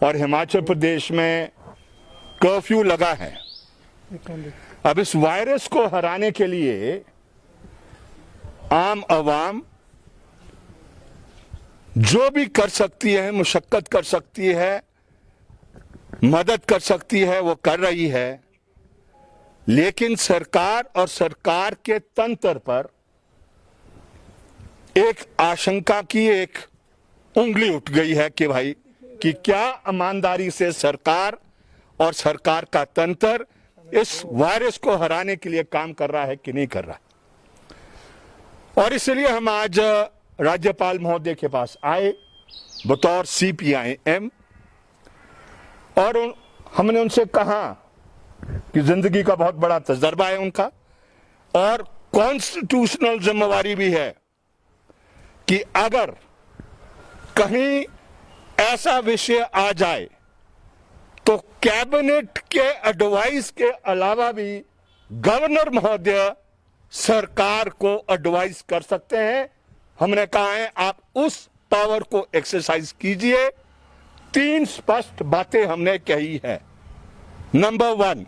और हिमाचल प्रदेश में कर्फ्यू लगा है। अब इस वायरस को हराने के लिए आम आवाम जो भी कर सकती है, मुशक्कत कर सकती है, मदद कर सकती है, वो कर रही है। लेकिन सरकार और सरकार के तंत्र पर एक आशंका की एक उंगली उठ गई है कि भाई कि क्या ईमानदारी से सरकार और सरकार का तंत्र इस वायरस को हराने के लिए काम कर रहा है कि नहीं कर रहा। और इसलिए हम आज राज्यपाल महोदय के पास आए बतौर CPIM और हमने उनसे कहा कि जिंदगी का बहुत बड़ा तजर्बा है उनका और कॉन्स्टिट्यूशनल जिम्मेवारी भी है कि अगर कहीं ऐसा विषय आ जाए तो कैबिनेट के एडवाइस के अलावा भी गवर्नर महोदय सरकार को एडवाइस कर सकते हैं। हमने कहा है आप उस पावर को एक्सरसाइज कीजिए। 3 स्पष्ट बातें हमने कही है। नंबर 1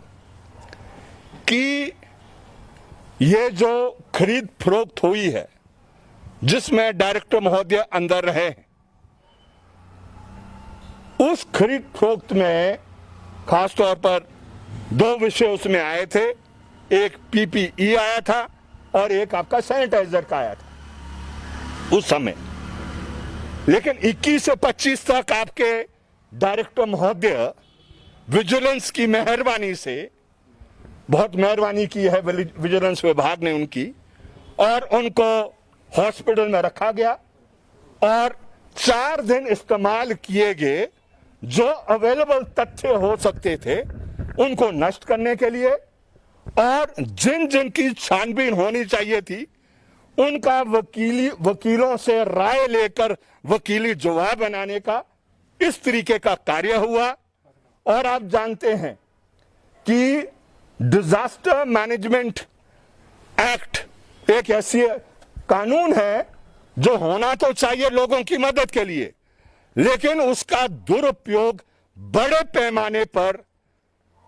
कि ये जो खरीद फरोख्त हुई है जिसमें डायरेक्टर महोदय अंदर रहे, उस खरीद फरोख्त में खासतौर पर 2 विषय उसमें आए थे। एक PPE आया था और एक आपका सैनिटाइजर का आया था उस समय। लेकिन 21 से 25 तक आपके डायरेक्टर महोदय विजिलेंस की मेहरबानी से, बहुत मेहरबानी की है विजिलेंस विभाग ने उनकी, और उनको हॉस्पिटल में रखा गया और 4 दिन इस्तेमाल किए गए जो अवेलेबल तथ्य हो सकते थे उनको नष्ट करने के लिए, और जिन जिन की छानबीन होनी चाहिए थी उनका वकीलों से राय लेकर वकीली जवाब बनाने का इस तरीके का कार्य हुआ। और आप जानते हैं कि डिजास्टर मैनेजमेंट एक्ट एक ऐसी कानून है जो होना तो चाहिए लोगों की मदद के लिए, लेकिन उसका दुरुपयोग बड़े पैमाने पर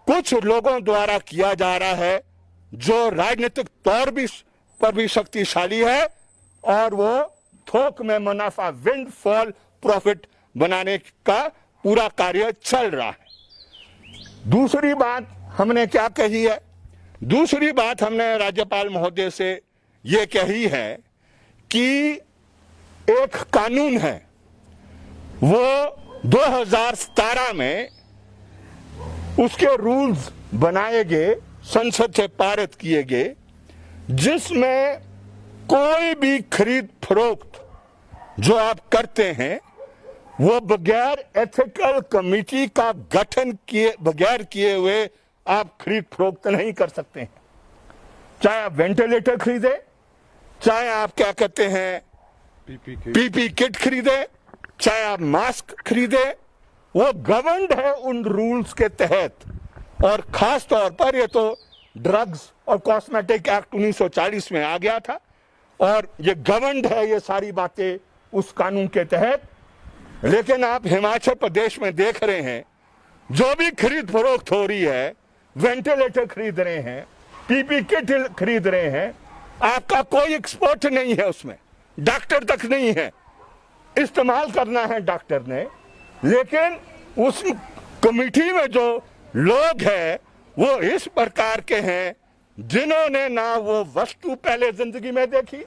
कुछ लोगों द्वारा किया जा रहा है जो राजनीतिक तौर पर भी शक्तिशाली है और वो थोक में मुनाफा, विंडफॉल प्रॉफिट बनाने का पूरा कार्य चल रहा है। दूसरी बात हमने क्या कही है? दूसरी बात हमने राज्यपाल महोदय से ये कही है कि एक कानून है वो 2017 में उसके रूल्स बनाए गए, संसद से पारित किए गए, जिसमें कोई भी खरीद फरोख्त जो आप करते हैं वो बगैर एथिकल कमेटी का गठन किए बगैर किए हुए आप खरीद फरोख्त नहीं कर सकते हैं। चाहे आप वेंटिलेटर खरीदे, चाहे आप क्या कहते हैं PP किट खरीदे, चाहे आप मास्क खरीदे, वो गवर्नड है उन रूल्स के तहत। और खास तौर पर ये तो ड्रग्स और कॉस्मेटिक एक्ट 1940 में आ गया था और ये गवर्नड है ये सारी बातें उस कानून के तहत। लेकिन आप हिमाचल प्रदेश में देख रहे हैं जो भी खरीद फरोख्त हो रही है, वेंटिलेटर खरीद रहे हैं, PP किट खरीद रहे हैं, आपका कोई एक्सपर्ट नहीं है उसमें, डॉक्टर तक नहीं है, इस्तेमाल करना है डॉक्टर ने। लेकिन उस कमेटी में जो लोग हैं वो इस प्रकार के हैं जिन्होंने ना वो वस्तु पहले जिंदगी में देखी,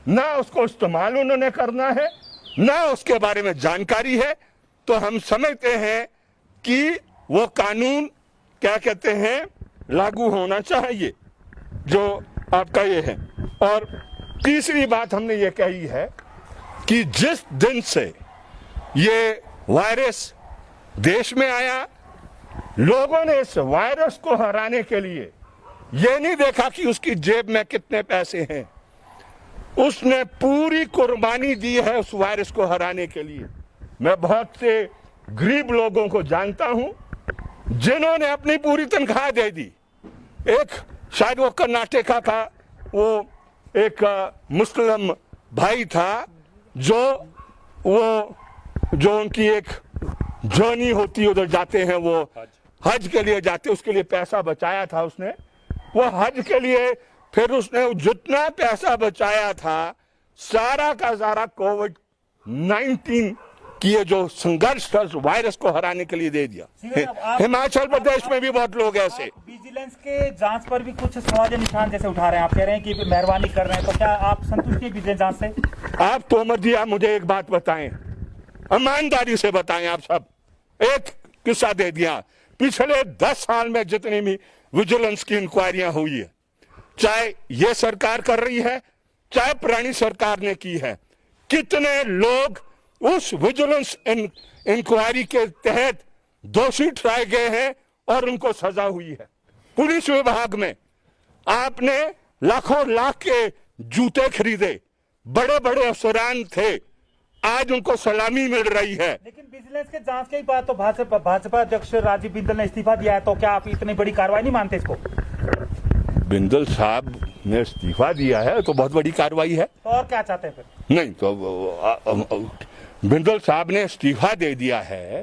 ना उसको इस्तेमाल उन्होंने करना है, ना उसके बारे में जानकारी है। तो हम समझते हैं कि वो कानून क्या कहते हैं लागू होना चाहिए जो आपका ये है। और तीसरी बात हमने ये कही है कि जिस दिन से ये वायरस देश में आया, लोगों ने इस वायरस को हराने के लिए ये नहीं देखा कि उसकी जेब में कितने पैसे हैं, उसने पूरी कुर्बानी दी है उस वायरस को हराने के लिए। मैं बहुत से गरीब लोगों को जानता हूं जिन्होंने अपनी पूरी तनख्वाह दे दी। एक शायद वो कर्नाटका का वो एक मुस्लिम भाई था जो उनकी एक जर्नी होती है, उधर जाते हैं, वो हज के लिए जाते, उसके लिए पैसा बचाया था उसने, वो हज के लिए, फिर उसने जितना पैसा बचाया था सारा का सारा कोविड-19 की ये जो संघर्ष था वायरस को हराने के लिए दे दिया। हिमाचल प्रदेश में भी बहुत लोग ऐसे विजिलेंस के जांच पर भी कुछ सवाल निशान जैसे उठा रहे हैं, आप कह रहे हैं कि मेहरबानी कर रहे हैं, तो क्या आप संतुष्ट हैं विजिलेंस जांच से? आप तोमर जी, आप मुझे एक बात बताएं, ईमानदारी से बताएं, आप सब एक किस्सा दे दिया, पिछले 10 साल में जितनी भी विजिलेंस की इंक्वायरियां हुई है, चाहे ये सरकार कर रही है चाहे पुरानी सरकार ने की है, कितने लोग उस विजिलेंस इंक्वायरी के तहत दोषी ठहराए गए हैं और उनको सजा हुई है। पुलिस विभाग में आपने लाखों लाख के जूते खरीदे, बड़े बड़े अफसरान थे, आज उनको सलामी मिल रही है। लेकिन विजिलेंस के जांच की बात तो भाजपा अध्यक्ष राजीव बिंदल ने इस्तीफा दिया है, तो क्या आप इतनी बड़ी कार्रवाई नहीं मानते इसको? बिंदल साहब ने इस्तीफा दिया है तो बहुत बड़ी कार्रवाई है। तो और क्या चाहते हैं फिर? नहीं तो बिंदल साहब ने इस्तीफा दे दिया है,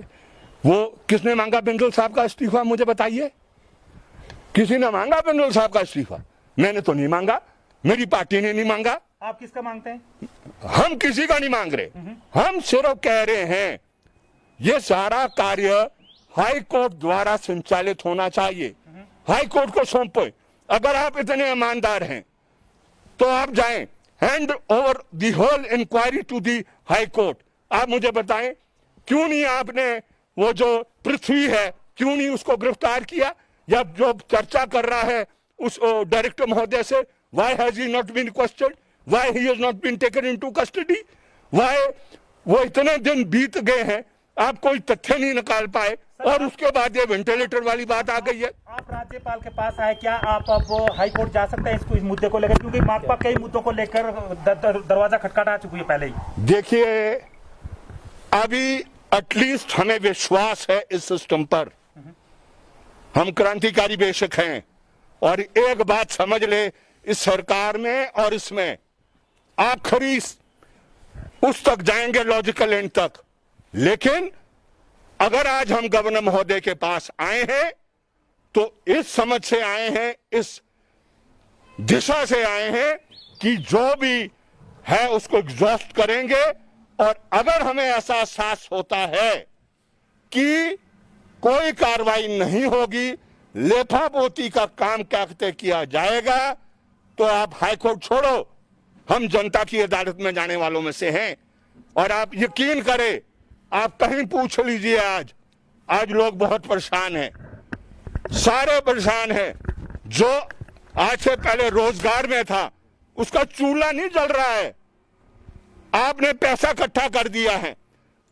वो किसने मांगा बिंदल साहब का इस्तीफा, मुझे बताइए? किसी ने मांगा बिंदल साहब का इस्तीफा? मैंने तो नहीं मांगा, मेरी पार्टी ने नहीं मांगा। आप किसका मांगते हैं? हम किसी का नहीं मांग रहे, हम सिर्फ कह रहे हैं ये सारा कार्य हाई कोर्ट द्वारा संचालित होना चाहिए, हाई कोर्ट को सौंपे। अगर आप इतने ईमानदार हैं तो आप जाएं, hand over the whole inquiry to the high court. आप मुझे बताएं क्यों नहीं आपने वो जो पृथ्वी है क्यों नहीं उसको गिरफ्तार किया, या जो चर्चा कर रहा है उस डायरेक्टर महोदय से, why has he not been questioned, why he has not been taken into custody, why? वो इतने दिन बीत गए हैं, आप कोई तथ्य नहीं निकाल पाए और उसके बाद ये वेंटिलेटर वाली बात आ गई है। आप राज्यपाल के पास आए, क्या आप अब हाई कोर्ट जा सकते हैं इस मुद्दे को लेकर, क्योंकि माकपा कई मुद्दों को लेकर दरवाजा खटखटा चुकी है पहले ही? देखिए, अभी एटलीस्ट हमें विश्वास है इस सिस्टम पर, हम क्रांतिकारी बेशक हैं, और एक बात समझ ले, इस सरकार में और इसमें आखिरी उस तक जाएंगे, लॉजिकल एंड तक। लेकिन अगर आज हम गवर्नर महोदय के पास आए हैं तो इस समझ से आए हैं, इस दिशा से आए हैं कि जो भी है उसको एग्जॉस्ट करेंगे, और अगर हमें ऐसा एहसास होता है कि कोई कार्रवाई नहीं होगी, लेफापोती का काम कहते किया जाएगा, तो आप हाई कोर्ट छोड़ो, हम जनता की अदालत में जाने वालों में से हैं। और आप यकीन करें, आप कहीं पूछ लीजिए, आज लोग बहुत परेशान हैं, सारे परेशान हैं। जो आज से पहले रोजगार में था उसका चूल्हा नहीं जल रहा है, आपने पैसा इकट्ठा कर दिया है,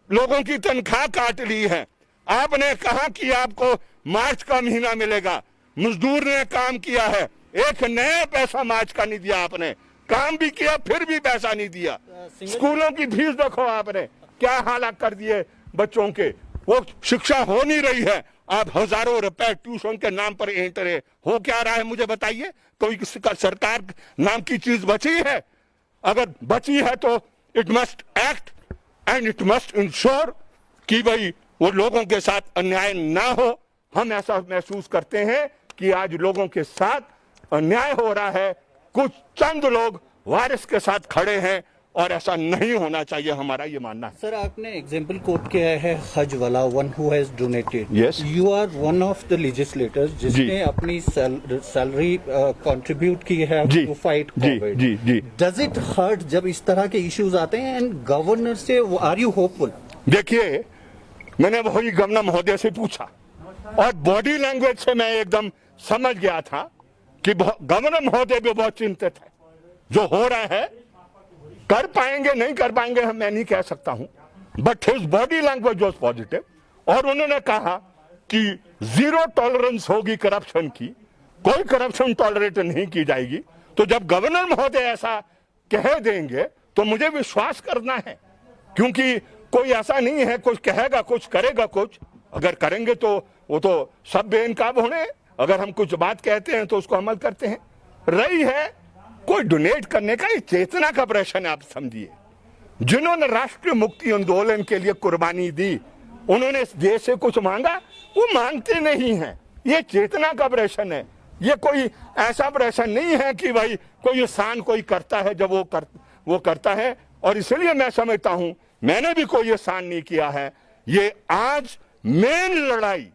लोगों की तनख्वाह काट ली है, आपने कहा कि आपको मार्च का महीना मिलेगा, मजदूर ने काम किया है, एक नया पैसा मार्च का नहीं दिया आपने, काम भी किया फिर भी पैसा नहीं दिया। स्कूलों की फीस देखो आपने क्या हालात कर दिए बच्चों के, वो शिक्षा हो नहीं रही है, आप हजारों रुपए ट्यूशन के नाम पर ऐंठ रहे हो। क्या रहा है मुझे बताइए? कोई सरकार नाम की चीज बची है? अगर बची है तो it must act and it must ensure कि भाई वो लोगों के साथ अन्याय ना हो। हम ऐसा महसूस करते हैं कि आज लोगों के साथ अन्याय हो रहा है, कुछ चंद लोग वायरस के साथ खड़े हैं, और ऐसा नहीं होना चाहिए, हमारा ये मानना है। सर, आपने एग्जाम्पल कोट किया है हज वाला, one who has donated. Yes. You are one of the legislators जिसने अपनी सैलरी कंट्रीब्यूट की है टू फाइट कोविड। जी। डज इट हर्ट जब इस तरह के इश्यूज आते हैं, एंड गवर्नर से आर यू होपफुल? देखिए, मैंने वही गवर्नर महोदय से पूछा और बॉडी लैंग्वेज से मैं एकदम समझ गया था कि गवर्नर महोदय भी बहुत चिंतित है। जो हो रहा है, कर पाएंगे नहीं कर पाएंगे हम मैं नहीं कह सकता हूं, but his body language was positive, और उन्होंने कहा कि जीरो टॉलरेंस होगी करप्शन की, कोई करप्शन टॉलरेट नहीं की जाएगी। तो जब गवर्नर महोदय ऐसा कह देंगे तो मुझे विश्वास करना है, क्योंकि कोई ऐसा नहीं है कुछ कहेगा कुछ करेगा कुछ, अगर करेंगे तो वो तो सब बेनकाब होने, अगर हम कुछ बात कहते हैं तो उसको अमल करते हैं। रही है कोई डोनेट करने का, ये चेतना का प्रश्न है। आप समझिए, जिन्होंने राष्ट्रीय मुक्ति आंदोलन के लिए कुर्बानी दी उन्होंने इस देश से कुछ मांगा? वो मांगते नहीं है। ये चेतना का प्रश्न है। ये कोई ऐसा प्रश्न नहीं है कि भाई कोई एहसान कोई करता है जब वो करता है। और इसलिए मैं समझता हूं मैंने भी कोई एहसान नहीं किया है। ये आज मेन लड़ाई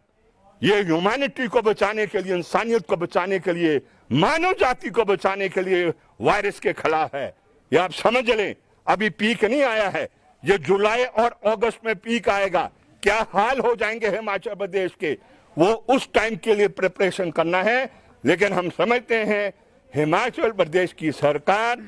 ये ह्यूमैनिटी को बचाने के लिए, इंसानियत को बचाने के लिए, मानव जाति को बचाने के लिए वायरस के खिलाफ है। ये आप समझ लें, अभी पीक नहीं आया है। ये जुलाई और अगस्त में पीक आएगा। क्या हाल हो जाएंगे हिमाचल प्रदेश के, वो उस टाइम के लिए प्रिपरेशन करना है। लेकिन हम समझते हैं हिमाचल प्रदेश की सरकार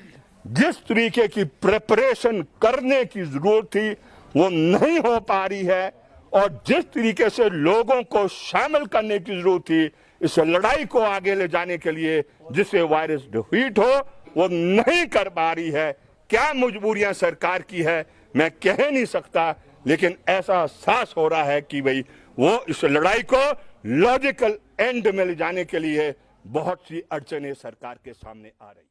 जिस तरीके की प्रिपरेशन करने की जरूरत थी वो नहीं हो पा रही है, और जिस तरीके से लोगों को शामिल करने की जरूरत थी इस लड़ाई को आगे ले जाने के लिए जिससे वायरस डिफीट हो, वो नहीं कर पा रही है। क्या मजबूरियां सरकार की है मैं कह नहीं सकता, लेकिन ऐसा एहसास हो रहा है कि भाई वो इस लड़ाई को लॉजिकल एंड में ले जाने के लिए बहुत सी अड़चनें सरकार के सामने आ रही।